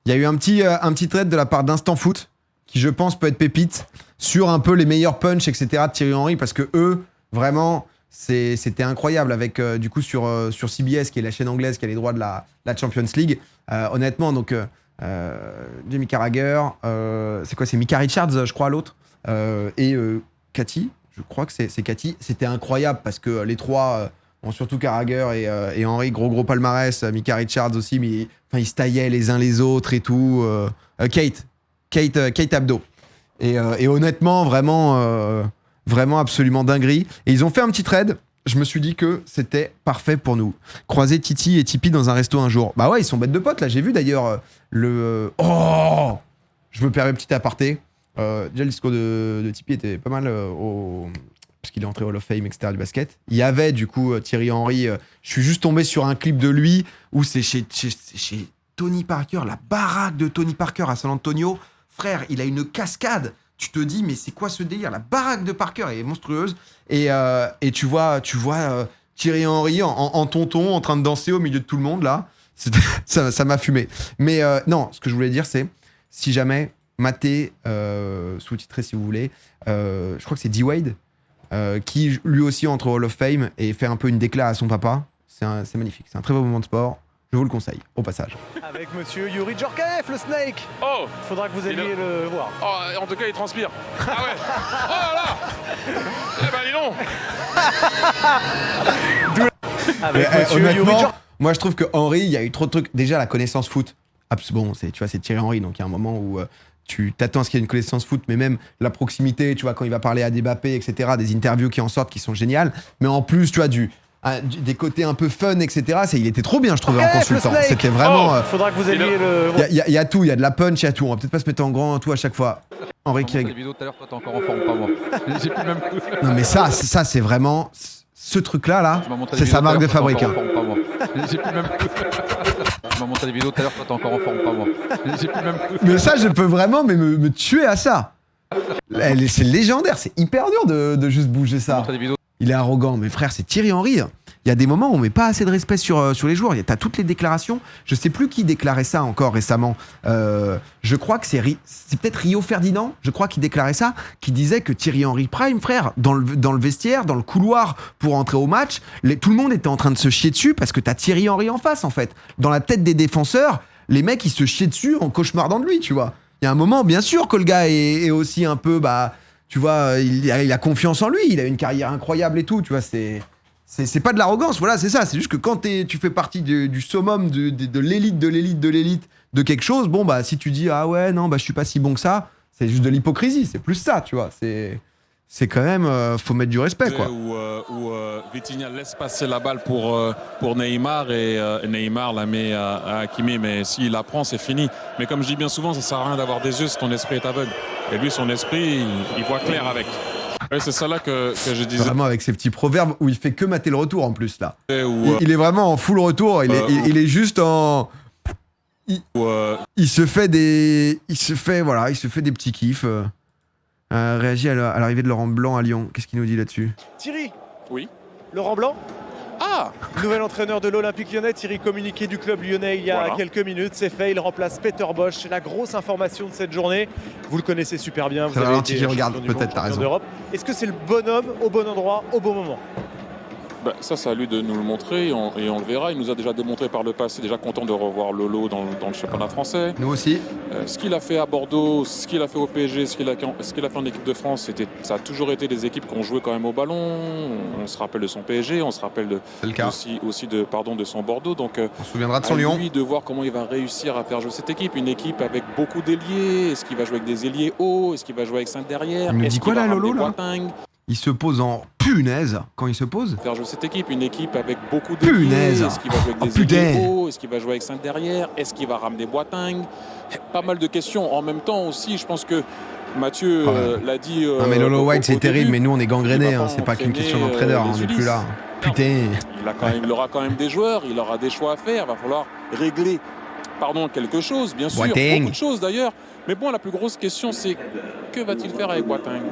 Il y a eu un petit trade de la part d'Instant Foot, qui je pense peut être pépite, sur un peu les meilleurs punchs, etc. de Thierry Henry, parce que eux, vraiment, c'était incroyable avec, du coup, sur CBS, qui est la chaîne anglaise qui a les droits de la Champions League. Honnêtement, donc, Jamie Carragher, c'est quoi? C'est Micah Richards, je crois, l'autre. Et Cathy, je crois que c'est Cathy. C'était incroyable parce que les trois, surtout Carragher et Henry, gros palmarès. Micah Richards aussi, mais enfin, ils se taillaient les uns les autres et tout. Kate Abdo. Et honnêtement, vraiment absolument dinguerie. Et ils ont fait un petit trade. Je me suis dit que c'était parfait pour nous. Croiser Titi et Tipeee dans un resto un jour. Bah ouais, ils sont bêtes de potes. Là, j'ai vu d'ailleurs Oh, je me permets un petit aparté. Déjà, le discours de Tipeee était pas mal parce qu'il est entré au Hall of Fame, etc. du basket. Il y avait du coup Thierry Henry. Je suis juste tombé sur un clip de lui où c'est chez Tony Parker, la baraque de Tony Parker à San Antonio. Frère, il a une cascade. Tu te dis, mais c'est quoi ce délire? La baraque de Parker est monstrueuse. Et tu vois Thierry Henry en tonton, en train de danser au milieu de tout le monde, là. Ça m'a fumé. Mais non, ce que je voulais dire, c'est, si jamais, maté, sous-titré si vous voulez, je crois que c'est D-Wade, qui lui aussi entre au Hall of Fame et fait un peu une décla à son papa. C'est magnifique. C'est un très beau moment de sport. Je vous le conseille, au passage. Avec monsieur Yuri Djorkaeff, le Snake. Oh, faudra que vous alliez le voir. Oh, en tout cas, il transpire. Ah ouais. Oh là là. Eh ben, dis donc. Avec monsieur Yuri Djorkaeff. Moi, je trouve que Henry, il y a eu trop de trucs. Déjà, la connaissance foot. Bon, tu vois, c'est Thierry Henry, donc il y a un moment où tu t'attends à ce qu'il y ait une connaissance foot, mais même la proximité, tu vois, quand il va parler à Mbappé, etc., des interviews qui en sortent, qui sont géniales. Mais en plus, tu vois, des côtés un peu fun, etc. Il était trop bien, je trouvais, en consultant. C'était vraiment. Faudra que vous alliez le voir. Il y a tout, il y a de la punch, il y a tout. On va peut-être pas se mettre en grand tout à chaque fois. Henri qui règle. La vidéo tout à l'heure, toi t'es encore en forme, pas moi. J'ai plus le même coup. Non, mais ça c'est vraiment. Ce truc-là, c'est sa marque de fabrique. J'ai plus le même coup. Tu m'as montré des vidéos tout à l'heure, toi t'es encore en forme, pas moi. J'ai plus le même coup. Mais ça, je peux vraiment me tuer à ça. C'est légendaire, c'est hyper dur de juste bouger ça. Il est arrogant, mais frère, c'est Thierry Henry. Il y a des moments où on met pas assez de respect sur les joueurs. T'as toutes les déclarations. Je sais plus qui déclarait ça encore récemment. Je crois que c'est peut-être Rio Ferdinand, je crois, qui déclarait ça, qui disait que Thierry Henry Prime, frère, dans le vestiaire, dans le couloir pour entrer au match, tout le monde était en train de se chier dessus parce que t'as Thierry Henry en face, en fait. Dans la tête des défenseurs, les mecs, ils se chiaient dessus en cauchemardant de lui, tu vois. Il y a un moment, bien sûr, que le gars est aussi un peu, tu vois, il a confiance en lui. Il a une carrière incroyable et tout, tu vois, c'est pas de l'arrogance, voilà, c'est ça. C'est juste que quand tu fais partie du summum de l'élite de quelque chose, bon, si tu dis, ah ouais, non, je suis pas si bon que ça, c'est juste de l'hypocrisie, c'est plus ça, tu vois. C'est quand même, faut mettre du respect, quoi. Où Vitinha laisse passer la balle pour Neymar et Neymar la met à Hakimi, mais s'il la prend, c'est fini. Mais comme je dis bien souvent, ça sert à rien d'avoir des yeux si ton esprit est aveugle. Et lui, son esprit, il voit clair avec. Ouais, c'est ça là que je disais. Vraiment avec ces petits proverbes où il fait que mater le retour en plus là. Il est vraiment en full retour. Il est juste en. Il se fait des petits kiffs. Réagit à l'arrivée de Laurent Blanc à Lyon. Qu'est-ce qu'il nous dit là-dessus? Thierry. Oui. Laurent Blanc. Ah, nouvel entraîneur de l'Olympique Lyonnais. Thierry communiqué du club lyonnais il y a quelques minutes. C'est fait, il remplace Peter Bosch. La grosse information de cette journée. Vous le connaissez super bien. Vous avez été regarde, peut-être, t'as raison. d'Europe. Est-ce que c'est le bon homme au bon endroit, au bon moment? ça, c'est à lui de nous le montrer et on le verra. Il nous a déjà démontré par le passé, déjà content de revoir Lolo dans le championnat français. Nous aussi. Ce qu'il a fait à Bordeaux, ce qu'il a fait au PSG, ce qu'il a fait en équipe de France, ça a toujours été des équipes qui ont joué quand même au ballon. On se rappelle de son PSG, on se rappelle aussi de son Bordeaux. Donc, on se souviendra de son Lyon. Lui de voir comment il va réussir à faire jouer cette équipe. Une équipe avec beaucoup d'ailiers. Est-ce qu'il va jouer avec des ailiers hauts? Est-ce qu'il va jouer avec 5 derrière? Il nous dit quoi là, Lolo là? Il se pose en punaise quand il se pose. Faire jouer cette équipe, une équipe avec beaucoup de punaise. Est-ce qu'il va jouer avec des ailiers hauts? Est-ce qu'il va jouer avec 5 derrière? Est-ce qu'il va ramener Boateng? Pas mal de questions. En même temps aussi, je pense que Mathieu l'a dit. Non mais Lolo White c'est terrible, mais nous on est gangrénés. C'est pas qu'une question d'entraîneur, on n'est plus là. Putain. Il aura quand même des joueurs, il aura des choix à faire. Il va falloir régler quelque chose, bien sûr. Boateng. Beaucoup de choses d'ailleurs. Mais bon, la plus grosse question, c'est que va-t-il faire avec Boateng?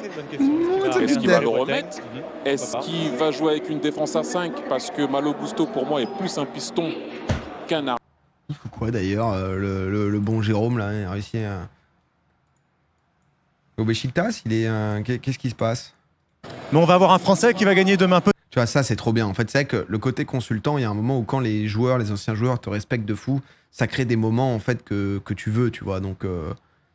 C'est une bonne question. Est-ce qu'il va le remettre? Est-ce qu'il va jouer avec une défense à 5? Parce que Malo Gusto, pour moi, est plus un piston qu'un arme. Il faut Ouais, d'ailleurs, le bon Jérôme, là, il a réussi à... Au Beşiktaş, il est... Qu'est-ce qui se passe? Mais on va avoir un Français qui va gagner demain. Tu vois, ça, c'est trop bien. En fait, c'est vrai que le côté consultant, il y a un moment où quand les joueurs, les anciens joueurs te respectent de fou, ça crée des moments, en fait, que tu veux, tu vois. Donc,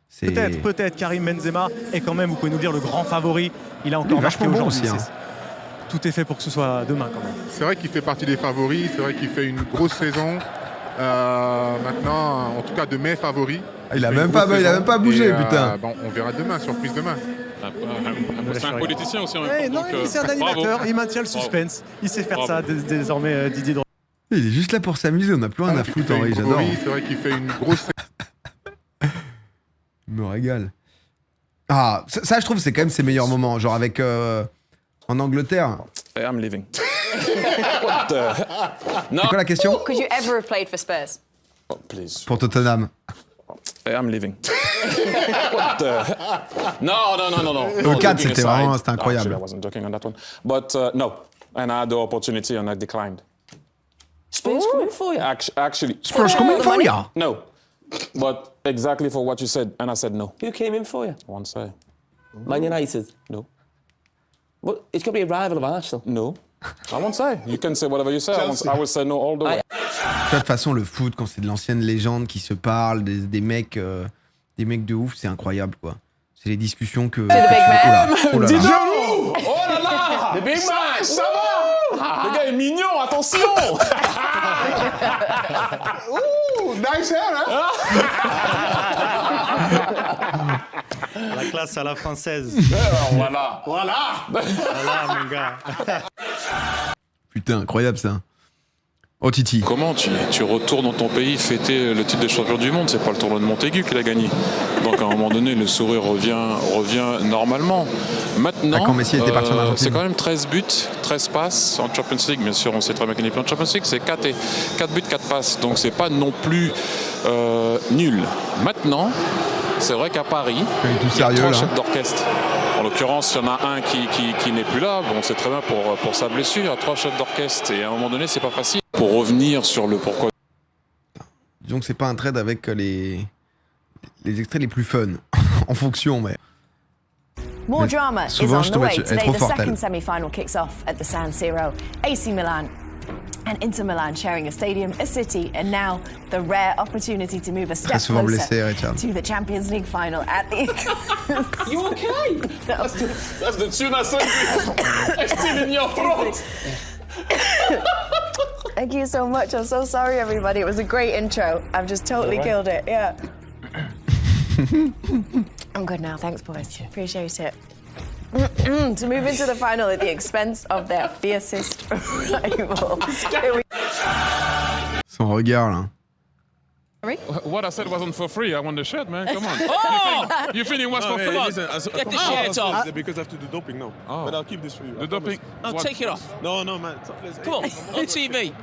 c'est... Peut-être Karim Benzema est quand même, vous pouvez nous dire, le grand favori. Il a encore marqué bon aujourd'hui. aussi, hein. Tout est fait pour que ce soit demain, quand même. C'est vrai qu'il fait partie des favoris. C'est vrai qu'il fait une grosse saison. Maintenant, en tout cas, de mes favoris. Il a même pas bougé, putain. Bon, on verra demain, surprise demain. C'est un politicien aussi en même Ouais, temps. non, donc, mais c'est un animateur, il maintient le suspense. Il sait faire ça désormais, Didier Drogba. Il est juste là pour s'amuser, on n'a plus rien à foutre, Henri, j'adore. C'est vrai qu'il fait une grosse... Il me régale. Ah, ça, je trouve, c'est quand même ses meilleurs moments. Genre avec... en Angleterre. I'm leaving. C'est quoi la question? Could you ever have played for Spurs? Oh, please. Pour Tottenham. I'm leaving. No. Le 4, c'était vraiment, c'était incroyable. I wasn't joking on that one. But no, and I had the opportunity and I declined. Spurs coming for you? Actually, Spurs coming for ya. no. But exactly for what you said, and I said no. Who came in for you? One say Man United? no. Well, it's going to be a rival of Arsenal. No. I won't say. You can say whatever you say. I will say no all the way. De toute façon, le foot, quand c'est de l'ancienne légende qui se parle, des mecs de ouf, c'est incroyable, quoi. C'est les discussions que... the big man. Oh là là. Oh là là! The big man! Ça va? Le gars est mignon, attention! Ouh, nice hair, hein? La classe à la française. Voilà. Voilà, mon gars. Putain, incroyable, ça. Oh, Titi. Comment tu retournes dans ton pays fêter le titre de champion du monde? C'est pas le tournoi de Montaigu qu'il a gagné. Donc à un moment donné, le sourire revient normalement. Maintenant, quand Messi était parti en Argentine. c'est quand même 13 buts, 13 passes en Champions League. Bien sûr, on sait très bien qu'il n'est plus en Champions League. C'est 4 buts, 4 passes. Donc c'est pas non plus nul. Maintenant, c'est vrai qu'à Paris, il y a 3 chefs d'orchestre. En l'occurrence, il y en a un qui n'est plus là. Bon, c'est très bien pour sa blessure. Il y a 3 chefs d'orchestre et à un moment donné, c'est pas facile. Pour revenir sur le pourquoi. Disons que c'est pas un trade avec les extraits les plus fun. En fonction, mais... More drama is souvent, on je the tombe way. là-dessus. Elle est Today, trop the forte, second elle. semi-final kicks off at the San Siro. AC Milan and Inter Milan sharing a stadium, a city, and now the rare opportunity to move a step Très souvent closer blessé, Richard. to the Champions League final at the... You okay? That's the tune I said. It's still in your throat. Thank you so much. I'm so sorry, everybody. It was a great intro. I've just totally killed it. Yeah. I'm good now. Thanks, boys. Appreciate it. To move into the final at the expense of their fiercest rivals. Son regard, là. What I said wasn't for free. I won the shirt, man. Come on. Oh! You think it was for free? Get the shirt off. Because I have to do doping now. Oh. But I'll keep this for you. The doping. Oh, take it off. No, man. Come on, on TV.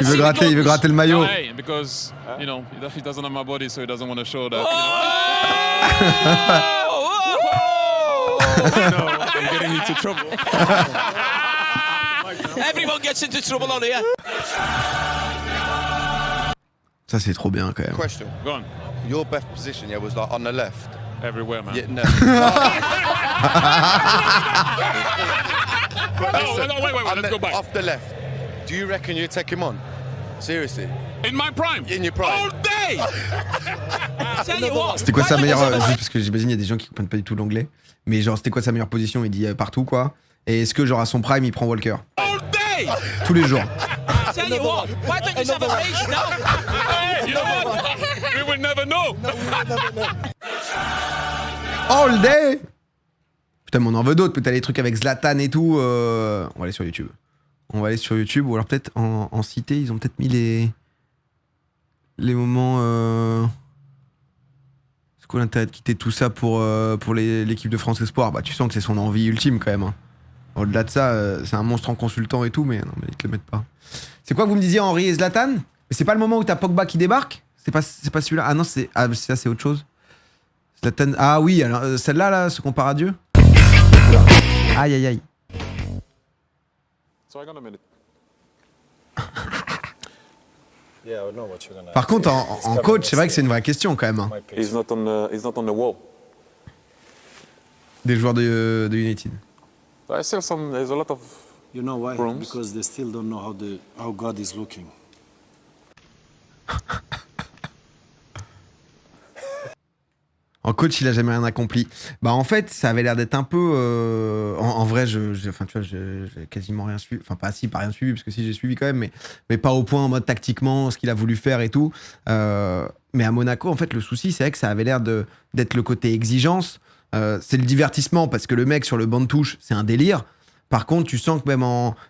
Il veut gratter le maillot. Hey, because, you know, he doesn't have my body, so he doesn't want to show that. No, I'm getting into trouble. Everyone gets into trouble on here. Ça, c'est trop bien, quand même. Question. Go on. Your best position, yeah, was like on the left. Everywhere, man. Yeah, no. Wait, let's go back. Off the left. Do you reckon you'd take him on? Seriously? In my prime? In your prime? All day! Tell you what. C'était quoi sa meilleure... juste parce que j'imagine, il y a des gens qui comprennent pas du tout l'anglais. Mais genre, c'était quoi sa meilleure position? Il dit partout, quoi. Et est-ce que, genre, à son prime, il prend Walker? All day! Tous les jours. Tell you what. Why don't you just have a page now? Hey, you know what? We will never know. All day! Putain, mais on en veut d'autres. Peut-être les trucs avec Zlatan et tout. On va aller sur YouTube. On va aller sur YouTube. Ou alors peut-être en cité, ils ont peut-être mis les moments... C'est quoi l'intérêt de quitter tout ça pour l'équipe de France Espoir? Bah, tu sens que c'est son envie ultime quand même. Hein. Au-delà de ça, c'est un monstre en consultant et tout, mais non, mais ils te le mettent pas. C'est quoi que vous me disiez, Henri et Zlatan? Mais c'est pas le moment où t'as Pogba qui débarque? C'est pas celui-là? Ah non, ça c'est autre chose. Zlatan... Ah oui, alors celle-là, là, ce qu'on part à Dieu. Aïe aïe aïe. So I got a minute. Par contre, en coach, c'est vrai que c'est une vraie question quand même. Hein. He's not on the wall. Des joueurs de United. There's a lot of You know why? rooms. Because they still don't know how God is looking. En coach, il a jamais rien accompli. Bah en fait, ça avait l'air d'être un peu. En vrai, enfin tu vois, j'ai quasiment rien suivi. Enfin pas rien suivi parce que si j'ai suivi quand même, mais pas au point en mode tactiquement, ce qu'il a voulu faire et tout. Mais à Monaco, en fait, le souci, c'est que ça avait l'air d'être le côté exigence. C'est le divertissement parce que le mec sur le banc de touche, c'est un délire. Par contre, tu sens que même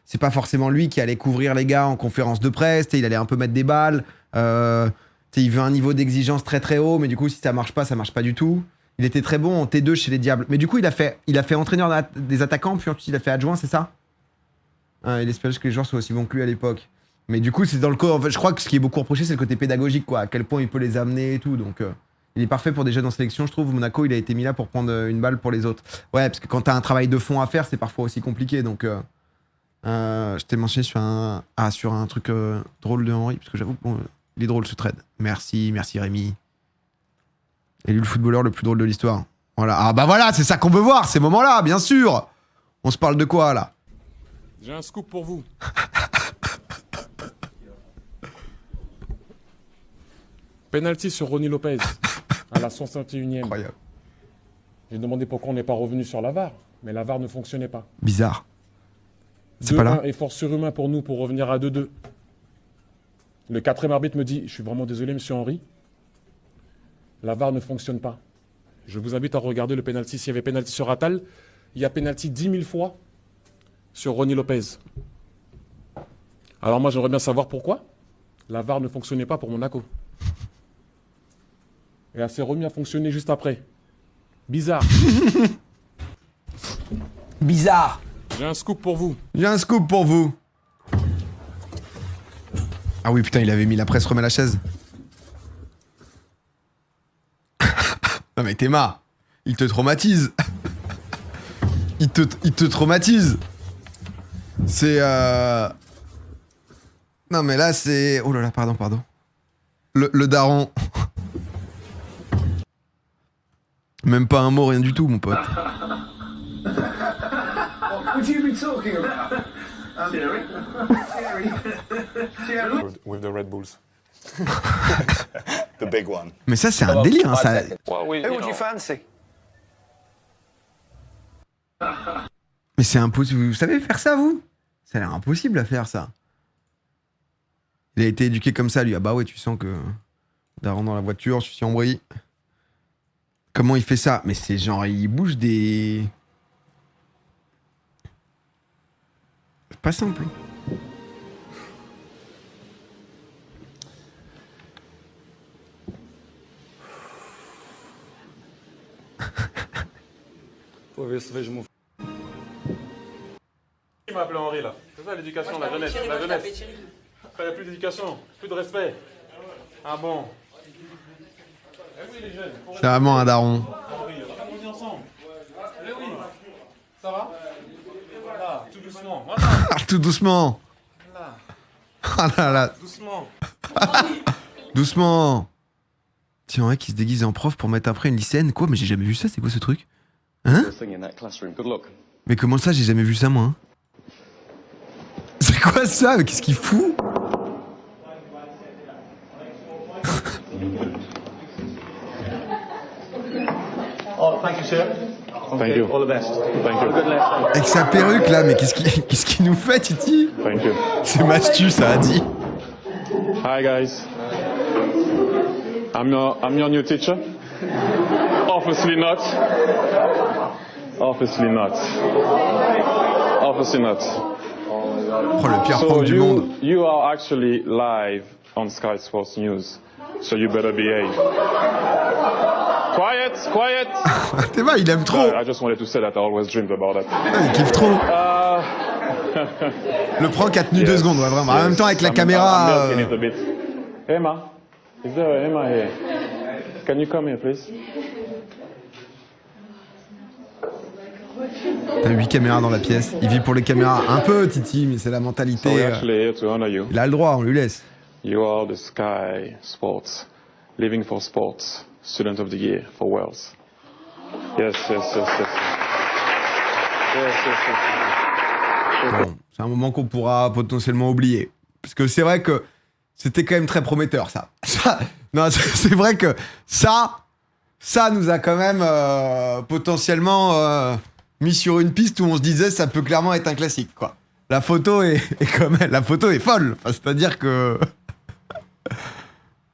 c'est pas forcément lui qui allait couvrir les gars en conférence de presse. Il allait un peu mettre des balles. Il veut un niveau d'exigence très très haut, mais du coup, si ça marche pas du tout. Il était très bon en T2 chez les Diables. Mais du coup, il a fait entraîneur des attaquants, puis ensuite il a fait adjoint, c'est ça? Il espère juste que les joueurs soient aussi bons que lui à l'époque. Mais du coup, c'est dans le cas. En fait, je crois que ce qui est beaucoup reproché, c'est le côté pédagogique, quoi. À quel point il peut les amener et tout. Donc, il est parfait pour des jeunes en sélection, je trouve. Monaco, il a été mis là pour prendre une balle pour les autres. Ouais, parce que quand t'as un travail de fond à faire, c'est parfois aussi compliqué. Donc, je t'ai mentionné sur un truc drôle de Henry, parce que j'avoue que bon, il est drôle ce trade. Merci Rémi. Élu le footballeur le plus drôle de l'histoire. Voilà. Ah bah voilà, c'est ça qu'on veut voir, ces moments-là, bien sûr. On se parle de quoi là? J'ai un scoop pour vous. Penalty sur Ronny Lopez à la 61e. Incroyable. J'ai demandé pourquoi on n'est pas revenu sur la VAR, mais la VAR ne fonctionnait pas. Bizarre. C'est pas là. 2-1 effort surhumain pour nous pour revenir à 2-2. Le 4e arbitre me dit, je suis vraiment désolé monsieur Henry, la VAR ne fonctionne pas. Je vous invite à regarder le penalty. S'il y avait penalty sur Attal, il y a penalty 10 000 fois sur Ronny Lopez. Alors moi j'aimerais bien savoir pourquoi la VAR ne fonctionnait pas pour Monaco. Et elle s'est remis à fonctionner juste après. Bizarre. Bizarre. J'ai un scoop pour vous. Ah oui, putain, il avait mis la presse remet la chaise. Non mais Théma, il te traumatise. il te traumatise. C'est Non mais là c'est... Oh là là, pardon. Le daron. Même pas un mot, rien du tout, mon pote. With the Red Bulls. The big one. Mais ça c'est un délire, hein, ça... Who would you fancy? Mais c'est impossible. Vous savez faire ça, vous? Ça a l'air impossible à faire, ça. Il a été éduqué comme ça, lui. Ah bah ouais, tu sens que... Daron dans la voiture, je suis en bruit. Comment il fait ça? Mais c'est genre, il bouge des... C'est pas simple. Qui m'a appelé Henri là? C'est ça l'éducation, la jeunesse. Il n'y a plus d'éducation, plus de respect. Ah bon? Eh oui les jeunes. C'est vraiment un daron. On est ensemble. Eh oui. Ça va? Voilà, tout doucement. Voilà. Tout doucement. Voilà. Ah là là. Doucement. Doucement. Tiens, ouais, qui se déguise en prof pour mettre après une lycéenne. Quoi? Mais j'ai jamais vu ça, c'est quoi ce truc? Hein? Mais comment ça, j'ai jamais vu ça, moi? Hein? C'est quoi ça? Mais qu'est-ce qu'il fout? Thank you. All the best. Thank you. Avec sa perruque, là, mais qu'est-ce qu'il nous fait, Titi? Thank you. C'est Mastu, ça a dit. Hi guys. I'm your new teacher. Obviously not. Obviously not. Obviously not. Oh, le pire prof du monde. You are actually live on Sky Sports News, so you better behave. Quiet. T'es mal, il aime trop. I just wanted to say that I always dreamed about that. Il kiffe trop. Le prank a tenu 2 secondes, ouais, vraiment. En même temps, avec la caméra. I'm milking it a bit. Emma, is there Emma here? Can you come here, please? T'as 8 caméras dans la pièce. Il vit pour les caméras un peu, Titi, mais c'est la mentalité. So we're actually here to honor you. Il a le droit, on lui laisse. You are the Sky Sports, Living for Sports, Student of the Year for Wales. Yes. Bon, c'est un moment qu'on pourra potentiellement oublier. Parce que c'est vrai que c'était quand même très prometteur, ça. Non, c'est vrai que ça nous a quand même potentiellement mis sur une piste où on se disait ça peut clairement être un classique, quoi. La photo est quand même, la photo est folle. Enfin, c'est-à-dire que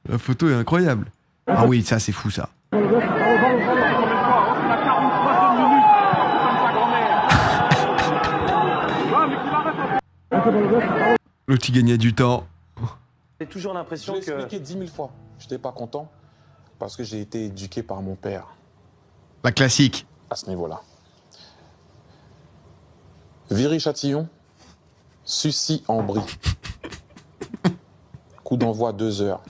la photo est incroyable. Ah oui, ça c'est fou, ça. L'autre il gagnait du temps. J'ai toujours l'impression que... Je l'ai expliqué 10 000 fois. Je n'étais pas content parce que j'ai été éduqué par mon père. La classique. À ce niveau-là. Viry-Châtillon, Sucy-en-Brie. Coup d'envoi 2 heures.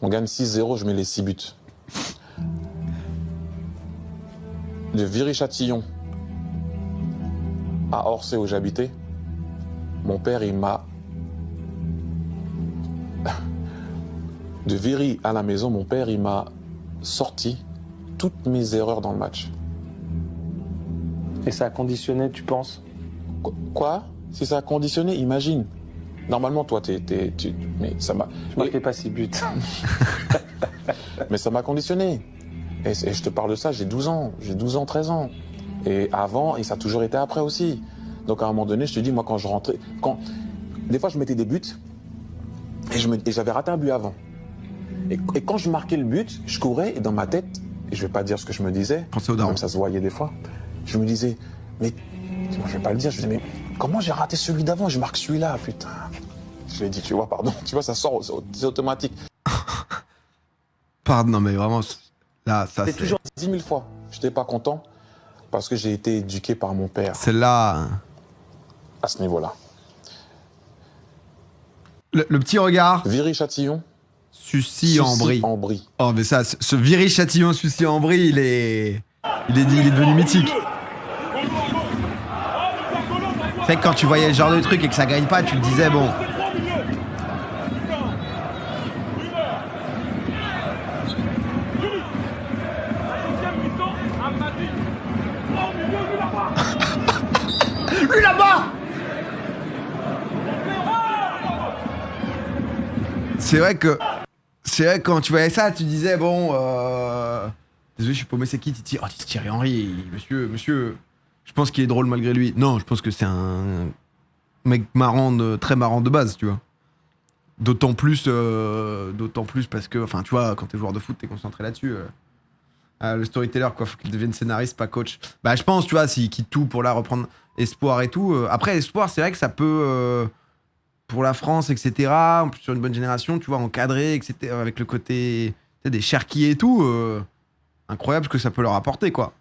On gagne 6-0, je mets les 6 buts. De Viry-Châtillon à Orsay où j'habitais, mon père, il m'a... De Viry à la maison, mon père, il m'a sorti toutes mes erreurs dans le match. Et ça a conditionné, tu penses? Quoi? Si ça a conditionné, imagine. Normalement, toi, mais ça m'a... Je marquais pas 6 buts. Mais ça m'a conditionné. Et je te parle de ça, j'ai 12 ans. J'ai 12 ans, 13 ans. Et avant, et ça a toujours été après aussi. Donc à un moment donné, je te dis, moi, quand je rentrais... Des fois, je mettais des buts et j'avais raté un but avant. Et quand je marquais le but, je courais et dans ma tête, et je vais pas dire ce que je me disais, même ça se voyait des fois, je me disais, mais... Moi, je vais pas le dire, je me disais, mais comment j'ai raté celui d'avant? Je marque celui-là, putain. Je l'ai dit, tu vois, pardon. Tu vois, ça sort, c'est automatique. Pardon, non mais vraiment, là, ça c'est... toujours 10 000 fois. Je n'étais pas content parce que j'ai été éduqué par mon père. Celle-là... À ce niveau-là. Le petit regard... Viry-Châtillon. Sucy-en-Brie. Sucy-en-Brie. Oh, mais ça, ce Viry-Châtillon, Sucy-en-Brie, il est devenu mythique. C'est que quand tu voyais le genre de truc et que ça gagne pas, tu te disais, bon... Lui là-bas! C'est vrai que quand tu voyais ça, tu disais, bon... Désolé, je suis paumé, c'est qui Titi? Oh, Thierry Henry, monsieur... Je pense qu'il est drôle malgré lui. Non, je pense que c'est un mec très marrant de base, tu vois. D'autant plus parce que, enfin, tu vois, quand t'es joueur de foot, t'es concentré là-dessus. Le storyteller, quoi, faut qu'il devienne scénariste, pas coach. Bah, je pense, tu vois, s'il quitte tout pour là reprendre Espoir et tout. Après, Espoir, c'est vrai que ça peut, pour la France, etc., en plus sur une bonne génération, tu vois, encadrer, etc., avec le côté des Cherki et tout, incroyable ce que ça peut leur apporter, quoi.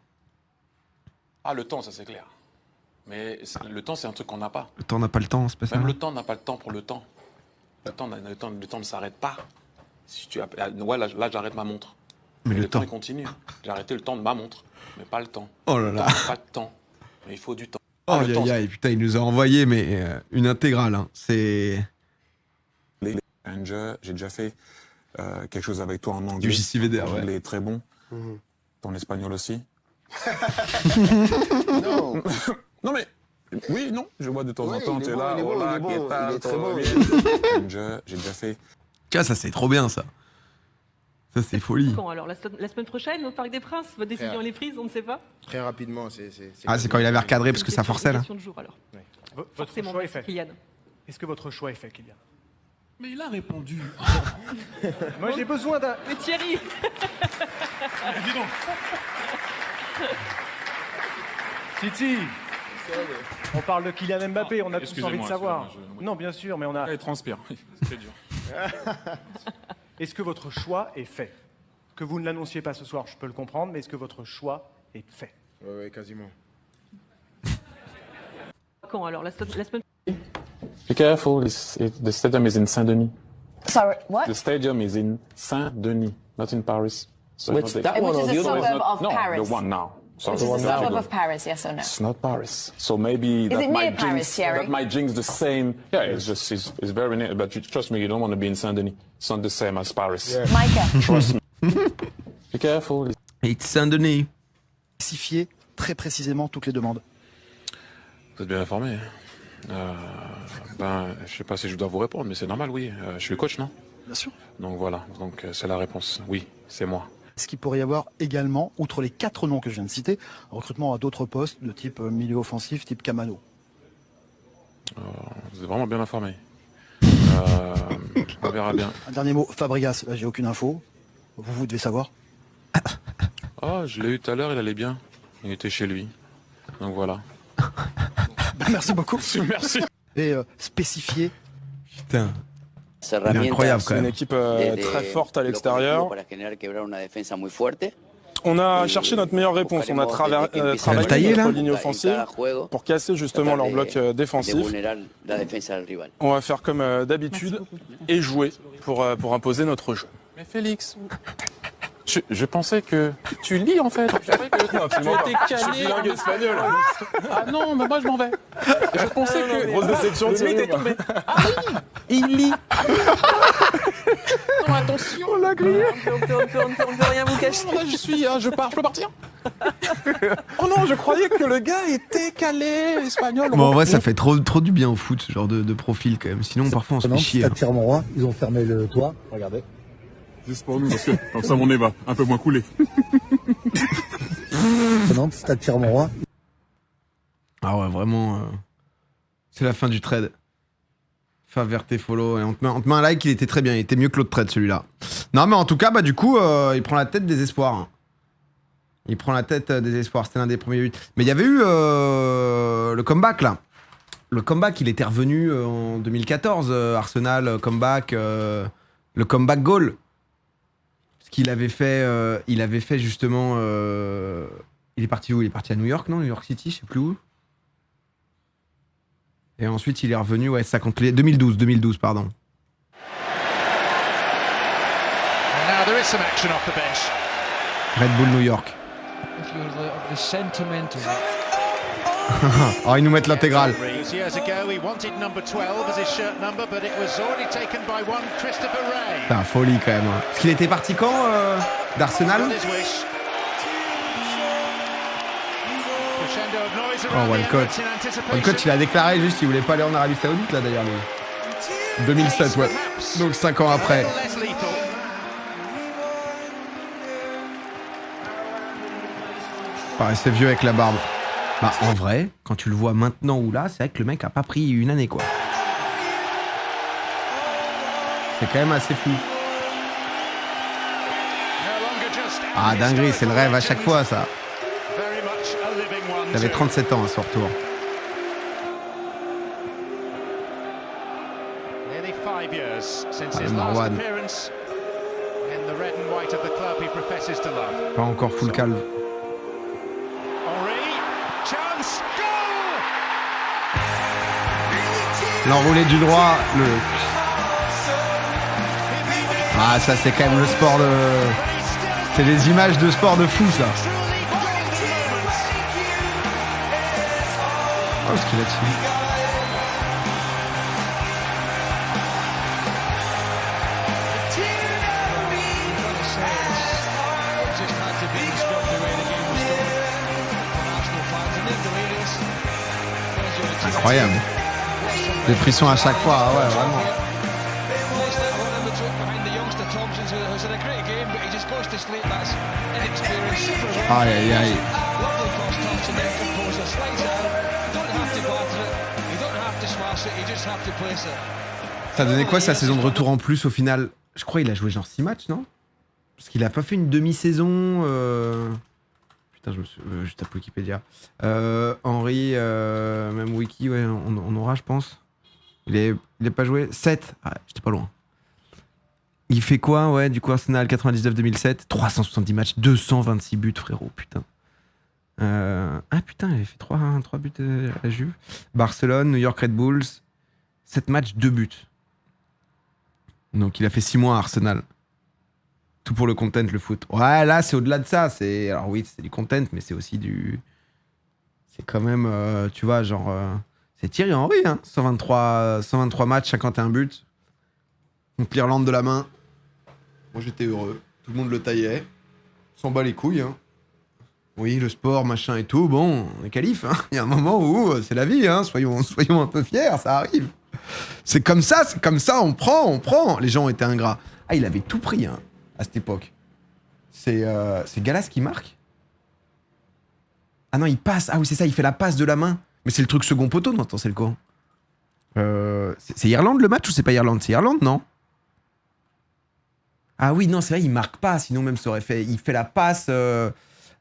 Ah, le temps, ça c'est clair. Mais le temps, c'est un truc qu'on n'a pas. Le temps n'a pas le temps, c'est pas ça. Même le temps n'a pas le temps pour le temps. Le temps ne s'arrête pas. Si tu ouais, là j'arrête ma montre. Mais le temps, il continue. J'ai arrêté le temps de ma montre, mais pas le temps. Oh là là. Pas de temps, mais il faut du temps. Oh aïe, putain, il nous a envoyé mais une intégrale. Hein. C'est. J'ai déjà fait quelque chose avec toi en anglais. Du JCVD, ouais. L'anglais est très bon. Ton espagnol aussi. Non. Non mais oui, non, je vois de temps en temps, tu es là, il est très bon. J'ai déjà fait. Tiens, ça c'est trop bien ça. Ça c'est folie. Quand alors la semaine prochaine au Parc des Princes, votre décision elle est prise, on ne sait pas. Très rapidement, c'est quand il avait recadré parce que ça forçait là. Question de jour alors. Oui. Votre choix est fait. Kylian. Est-ce que votre choix est fait, Kylian? Mais il a répondu. Moi j'ai besoin d'un... Mais Thierry. Dis donc. Titi, on parle de Kylian Mbappé, on a tous envie de savoir. Excusez-moi, Non, bien sûr, mais on a... Il transpire, c'est très dur. Est-ce que votre choix est fait? Que vous ne l'annonciez pas ce soir, je peux le comprendre, mais est-ce que votre choix est fait? Oui, quasiment. Quand alors la semaine. Be careful, the stadium is in Saint-Denis. Sorry, what? The stadium is in Saint-Denis, not in Paris. So Which, that one or the other one? Suburb of no, Paris. the one now. Which is the suburb of Paris, yes or no? It's not Paris. So maybe Is it near Paris, Thierry? that might jinx the same. Yeah, it's very near. But trust me, you don't want to be in Saint-Denis. It's not the same as Paris. Yeah. Micah. Trust me. Be careful. It's Saint-Denis. Spécifier très précisément toutes les demandes. Vous êtes bien informé. Je sais pas si je dois vous répondre, mais c'est normal, oui. Je suis coach, non? Bien sûr. Donc voilà, c'est la réponse. Oui, c'est moi. Est-ce qu'il pourrait y avoir également, outre les 4 noms que je viens de citer, un recrutement à d'autres postes de type milieu offensif, type Camano? Vous êtes vraiment bien informé. On verra bien. Un dernier mot, Fabregas, là j'ai aucune info. Vous devez savoir. Oh, je l'ai eu tout à l'heure, il allait bien. Il était chez lui. Donc voilà. Merci beaucoup. Merci. Et spécifier. Putain. Il est incroyable quand même. C'est une équipe très forte à l'extérieur. On a cherché notre meilleure réponse. On a travaillé notre ligne offensive pour casser justement leur bloc défensif. On va faire comme d'habitude et jouer pour imposer notre jeu. Mais Félix, je pensais que tu lis en fait. Je savais que tu étais calé. Je suis bilingue espagnol. Ah non, mais moi je m'en vais. Je pensais que... Grosse déception, le mec est tombé. Ah oui, il lit. Non, attention. On l'a grillé. On peut rien vous cacher. Là, je peux partir. Oh non, je croyais que le gars était calé espagnol. Bon, en vrai, ça fait trop du bien au foot, ce genre de profil quand même. Sinon, parfois, on se fait chier. Stade mon roi, ils ont fermé le toit. Regardez. Juste pour nous, parce que comme ça mon nez va un peu moins couler. Stade mon roi. Ah ouais, vraiment. C'est la fin du trade. Faverte follow. Et on te met un like, il était très bien. Il était mieux que l'autre trade, celui-là. Non, mais en tout cas, bah du coup, il prend la tête des espoirs. Il prend la tête des espoirs. C'était l'un des premiers buts. Mais il y avait eu le comeback, là. Le comeback, il était revenu en 2014. Arsenal, comeback. Le comeback goal. Ce qu'il avait fait justement... il est parti où? Il est parti à New York, non? New York City, je sais plus où. Et ensuite, il est revenu, ouais, ça compte 2012, pardon. Red Bull New York. Oh, ils nous mettent l'intégrale. Putain, folie quand même. Parce qu'il était parti quand d'Arsenal? Oh, Walcott. Walcott, il a déclaré juste qu'il voulait pas aller en Arabie Saoudite, là d'ailleurs. 2007, ouais. Donc 5 ans après. Paraissait vieux avec la barbe. Bah, en vrai, quand tu le vois maintenant ou là, c'est vrai que le mec a pas pris une année, quoi. C'est quand même assez fou. Ah, dinguerie, c'est le rêve à chaque fois, ça. Il avait 37 ans à son retour. Allez, Marwan. Pas encore full calme. L'enroulé du droit, Ah, ça c'est quand même le sport de... C'est des images de sport de fou, ça. Oh, ce qu'il a dessus. Incroyable. Des frissons à chaque fois, ouais, vraiment. Aïe, aïe, aïe. Ça donnait quoi sa saison de retour en plus au final? Je crois qu'il a joué genre 6 matchs, non? Parce qu'il a pas fait une demi-saison. Putain, je tape Wikipédia. Henry, même Wiki, ouais, on aura, je pense. Il est pas joué 7. Ah, j'étais pas loin. Il fait quoi, ouais, du coup, Arsenal 99-2007, 370 matchs, 226 buts, frérot, putain. Ah putain, il avait fait 3 buts à la Juve. Barcelone, New York Red Bulls, 7 matchs, 2 buts. Donc il a fait 6 mois à Arsenal. Tout pour le content, le foot. Ouais, là, c'est au-delà de ça. Alors oui, c'est du content, mais c'est aussi du... C'est quand même, tu vois, genre... C'est Thierry Henry, hein. 123 matchs, 51 buts. Donc l'Irlande de la main. Moi, j'étais heureux. Tout le monde le taillait. On s'en bat les couilles, hein. Oui, le sport, machin et tout. Bon, on est qualif, hein. Il y a un moment où c'est la vie, hein. Soyons un peu fiers, ça arrive. C'est comme ça, on prend. Les gens ont été ingrats. Ah, il avait tout pris, hein, à cette époque. C'est Gallas qui marque? Ah non, il passe. Ah oui, c'est ça, il fait la passe de la main. Mais c'est le truc second poteau, non? Attends, c'est le quoi? C'est Irlande le match ou c'est pas Irlande? C'est Irlande, non? Ah oui, non, c'est vrai, il marque pas, sinon même ça aurait fait... Il fait la passe,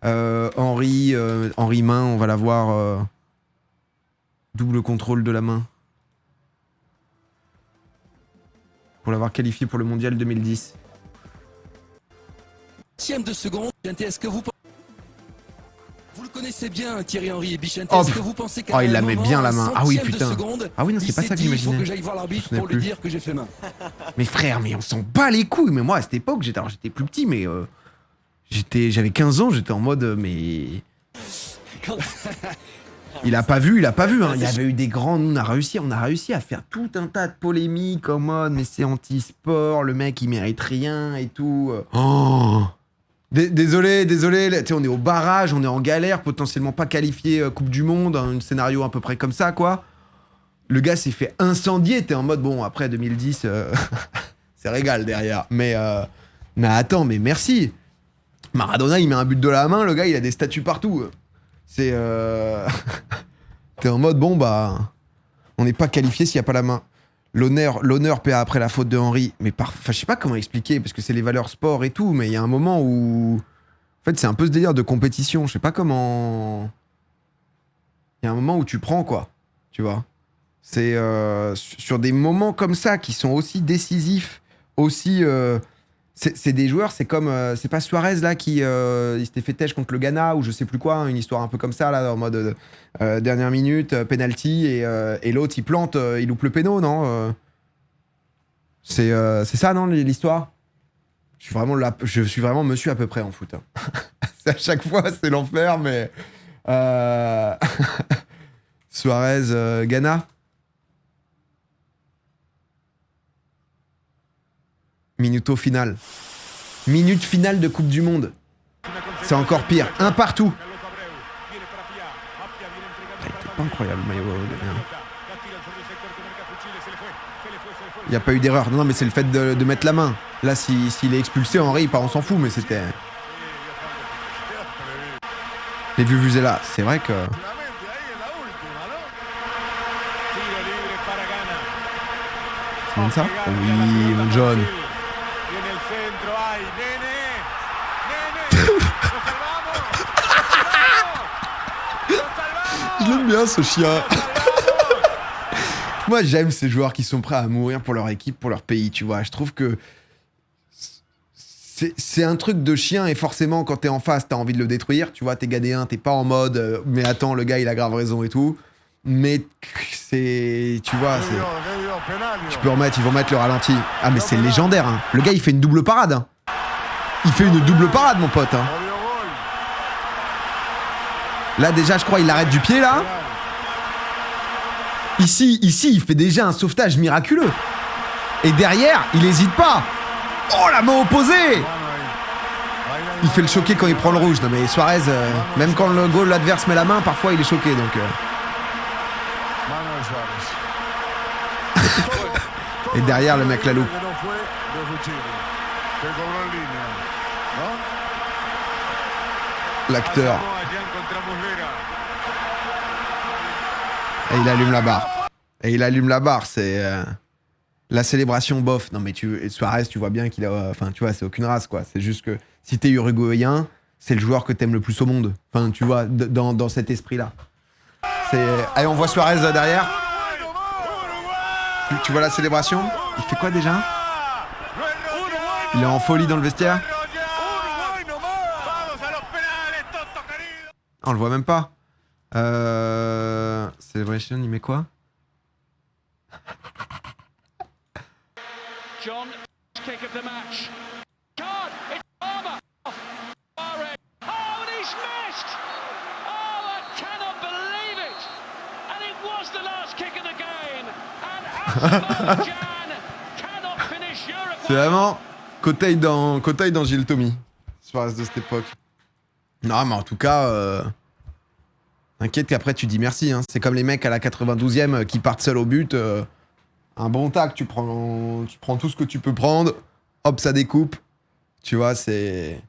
Henry main, on va la voir. Double contrôle de la main. Pour l'avoir qualifié pour le mondial 2010. Tième de seconde, est-ce que vous le connaissez bien, Thierry Henry et Bichente? Oh, est-ce que vous pensez qu'à il la met bien la main. Ah oui, putain. Seconde, ah oui, non, c'est pas ça que j'imaginais. Il faut que j'aille voir l'arbitre pour lui dire que j'ai fait main. Mais frère, mais on s'en bat les couilles. Mais moi, à cette époque, j'étais plus petit, mais j'avais 15 ans, j'étais en mode, mais... Il a pas vu, hein. Il y avait eu des grands... Nous, on a réussi à faire tout un tas de polémiques en mode, mais c'est anti-sport, le mec, il mérite rien et tout. Oh. Désolé, tu sais, on est au barrage, on est en galère, potentiellement pas qualifié Coupe du Monde, un scénario à peu près comme ça, quoi. Le gars s'est fait incendier, t'es en mode, bon, après 2010, c'est régal derrière. Mais attends, mais merci. Maradona, il met un but de la main, le gars, il a des statues partout. C'est... T'es en mode, bon, bah... On n'est pas qualifié s'il n'y a pas la main. L'honneur paie après la faute de Henry. Mais enfin, je sais pas comment expliquer, parce que c'est les valeurs sport et tout, mais il y a un moment où... En fait, c'est un peu ce délire de compétition. Je sais pas comment... Il y a un moment où tu prends, quoi. Tu vois. C'est sur des moments comme ça, qui sont aussi décisifs, aussi... C'est des joueurs, c'est comme... c'est pas Suarez, là, qui... il s'était fait têche contre le Ghana, ou je sais plus quoi, hein, une histoire un peu comme ça, là, en mode... dernière minute, penalty, et l'autre, il plante, il loupe le péno, non c'est ça, non, l'histoire? Je suis vraiment monsieur à peu près en foot. Hein. À chaque fois, c'est l'enfer, mais... Suarez, Ghana. Minuto final. Minute finale de Coupe du Monde. C'est encore pire. Un partout. Il était pas incroyable, le maillot. Il n'y a pas eu d'erreur. Non, mais c'est le fait de mettre la main. Là, s'il est expulsé, Henry, on s'en fout, mais c'était... Les Vuvuzela, c'est vrai que... C'est même ça? Oui, mon John. Je l'aime bien, ce chien. Moi, j'aime ces joueurs qui sont prêts à mourir pour leur équipe, pour leur pays, tu vois. Je trouve que c'est un truc de chien, et forcément, quand t'es en face, t'as envie de le détruire. Tu vois, t'es gadéen, t'es pas en mode mais attends, le gars, il a grave raison et tout. Mais c'est... Tu vois, c'est... Tu peux remettre, ils vont mettre le ralenti. Ah, mais c'est légendaire, hein. Le gars, il fait une double parade, hein. Il fait une double parade, mon pote, hein. Là, déjà, je crois, il l'arrête du pied, là. Ici, il fait déjà un sauvetage miraculeux. Et derrière, il hésite pas. Oh, la main opposée. Il fait le choqué quand il prend le rouge. Non, mais Suarez, même quand le goal adverse met la main, parfois, il est choqué, donc... Et derrière, le mec la loupe. L'acteur. Et il allume la barre. C'est la célébration bof. Non mais Suarez, tu vois bien qu'il a... Enfin, tu vois, c'est aucune race, quoi. C'est juste que si t'es uruguayen, c'est le joueur que t'aimes le plus au monde. Enfin, tu vois, dans cet esprit-là. Allez, on voit Suarez derrière. Tu vois la célébration? Il fait quoi déjà? Il est en folie dans le vestiaire. On le voit même pas. Celebration, il met quoi? John, kick of the match. God, C'est vraiment Coteil dans Gilles Tommy. Sur le reste de cette époque. Non, mais en tout cas... T'inquiète qu'après tu dis merci. Hein. C'est comme les mecs à la 92e qui partent seuls au but. Un bon tac, tu prends tout ce que tu peux prendre. Hop, ça découpe. Tu vois, c'est...